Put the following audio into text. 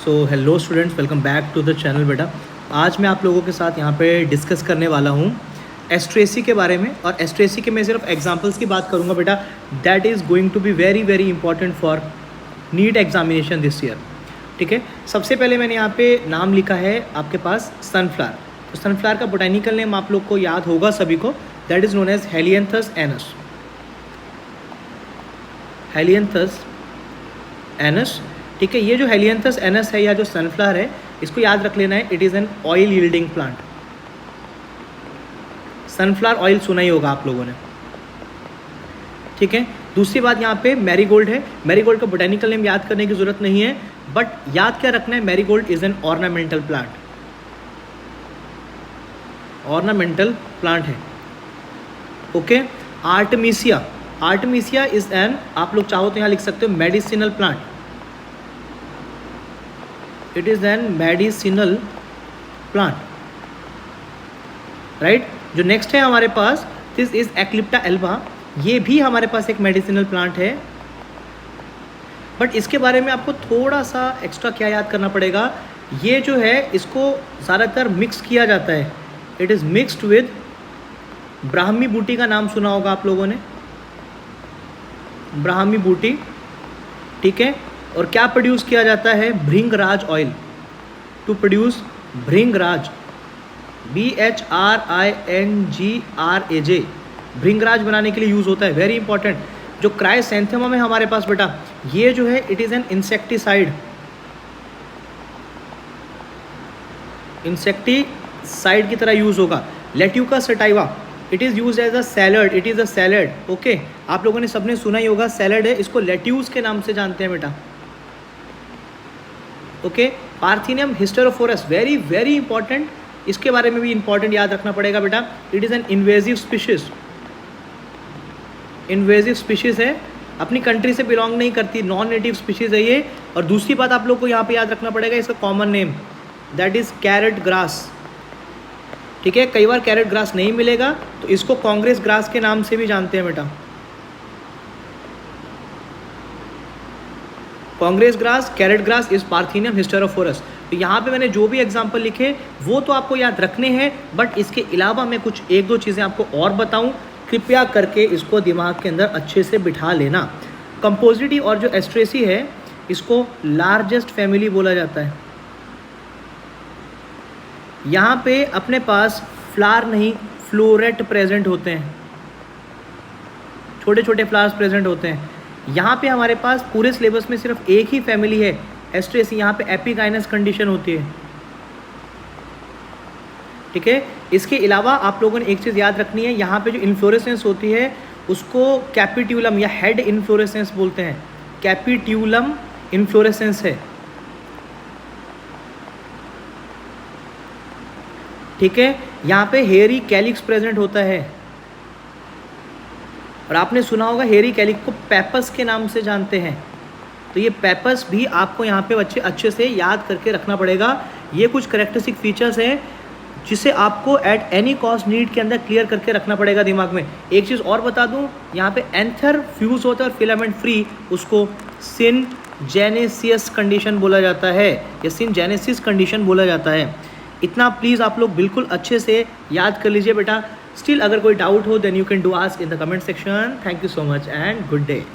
So hello students, welcome back to the channel. बेटा आज मैं आप लोगों के साथ यहाँ पे डिस्कस करने वाला हूँ एस्ट्रेसी के बारे में। और एस्ट्रेसी के मैं सिर्फ एग्जांपल्स की बात करूँगा बेटा, that is going to be very very important for NEET examination this year. ठीक है, सबसे पहले मैंने यहाँ पे नाम लिखा है आपके पास सनफ्लावर। तो सनफ्लावर का बोटेनिकल नेम आप लोग को याद होगा सभी को, that is known as helianthus annuus. Helianthus annuus, ठीक है। ये जो हेलियंथस एनस है या जो सनफ्लावर है, इसको याद रख लेना है, it is an oil yielding plant. Sunflower oil सुना ही होगा आप लोगों ने, ठीक है। दूसरी बात यहाँ पे मैरीगोल्ड है। मैरीगोल्ड का बोटेनिकल नेम याद करने की जरूरत नहीं है, बट याद क्या रखना है, marigold is an ornamental plant. Ornamental plant है, okay. Artemisia, artemisia is an, आप लोग चाहो तो यहाँ लिख सकते हो medicinal plant. It is an medicinal plant, right. जो नेक्स्ट है हमारे पास, दिस इज एक्लिप्टा एल्बा। ये भी हमारे पास एक मेडिसिनल प्लांट है, बट इसके बारे में आपको थोड़ा सा एक्स्ट्रा क्या याद करना पड़ेगा। ये जो है इसको ज़्यादातर मिक्स किया जाता है, it is mixed with Brahmi बूटी का नाम सुना होगा आप लोगों ने, ब्राह्मी बूटी, ठीक है। और क्या प्रोड्यूस किया जाता है, bhringraj oil, to produce bhringraj, BHRINGRAJ, bhringraj बनाने के लिए यूज़ होता है, वेरी इंपॉर्टेंट। जो क्राइसैंथेमम है हमारे पास बेटा, ये जो है it is an insecticide, insecticide की तरह यूज़ होगा। Lactuca sativa, it is use as a salad, it is a salad, okay. आप लोगों ने सबने सुना ही होगा, सैलड है, इसको लेट्यूस के नाम से जानते हैं बेटा, okay. पार्थिनियम hysterophorus, very very important, इसके बारे में भी इंपॉर्टेंट याद रखना पड़ेगा बेटा। It is N invasive species, invasive species है, अपनी कंट्री से बिलोंग नहीं करती, नॉन नेटिव स्पीशीज है ये। और दूसरी बात आप लोग को यहाँ पे याद रखना पड़ेगा, इसका common name that is carrot grass, ठीक है। कई बार कैरेट ग्रास नहीं मिलेगा तो इसको कांग्रेस ग्रास के नाम से भी जानते हैं बेटा, Congress grass, carrot grass is पार्थिनियम hysterophorus. तो यहाँ पे मैंने जो भी एग्जांपल लिखे वो तो आपको याद रखने हैं, बट इसके अलावा मैं कुछ एक दो चीज़ें आपको और बताऊं, कृपया करके इसको दिमाग के अंदर अच्छे से बिठा लेना। कंपोजिटी और जो एस्ट्रेसी है, इसको लार्जेस्ट फैमिली बोला जाता है। यहाँ पे अपने पास फ्लावर नहीं, फ्लोरेट प्रेजेंट होते हैं, छोटे छोटे फ्लावर्स प्रेजेंट होते हैं। यहाँ पे हमारे पास पूरे सिलेबस में सिर्फ एक ही फैमिली है एस्ट्रेसी, यहाँ पे एपिगाइनस कंडीशन होती है, ठीक है। इसके अलावा आप लोगों ने एक चीज़ याद रखनी है, यहाँ पे जो इन्फ्लोरेसेंस होती है उसको कैपिट्यूलम या हेड इन्फ्लोरेसेंस बोलते हैं, कैपिट्यूलम इन्फ्लोरेसेंस है, ठीक है। यहाँ पे हेयरी कैलिक्स प्रेजेंट होता है, और आपने सुना होगा हेयरी कैलिक्स को पेपस के नाम से जानते हैं। तो ये पेपस भी आपको यहाँ पे बच्चे अच्छे से याद करके रखना पड़ेगा। ये कुछ करेक्टरिस्टिक फीचर्स हैं जिसे आपको एट एनी कॉस्ट नीट के अंदर क्लियर करके रखना पड़ेगा दिमाग में। एक चीज़ और बता दूँ, यहाँ पे एंथर फ्यूज होता है और फिलामेंट फ्री, उसको सिनजेनेसियस कंडीशन बोला जाता है या सिनजेनेसिस कंडीशन बोला जाता है। इतना प्लीज़ आप लोग बिल्कुल अच्छे से याद कर लीजिए बेटा। स्टिल अगर कोई डाउट हो then you can do ask in the comment section. Thank you so much and good day.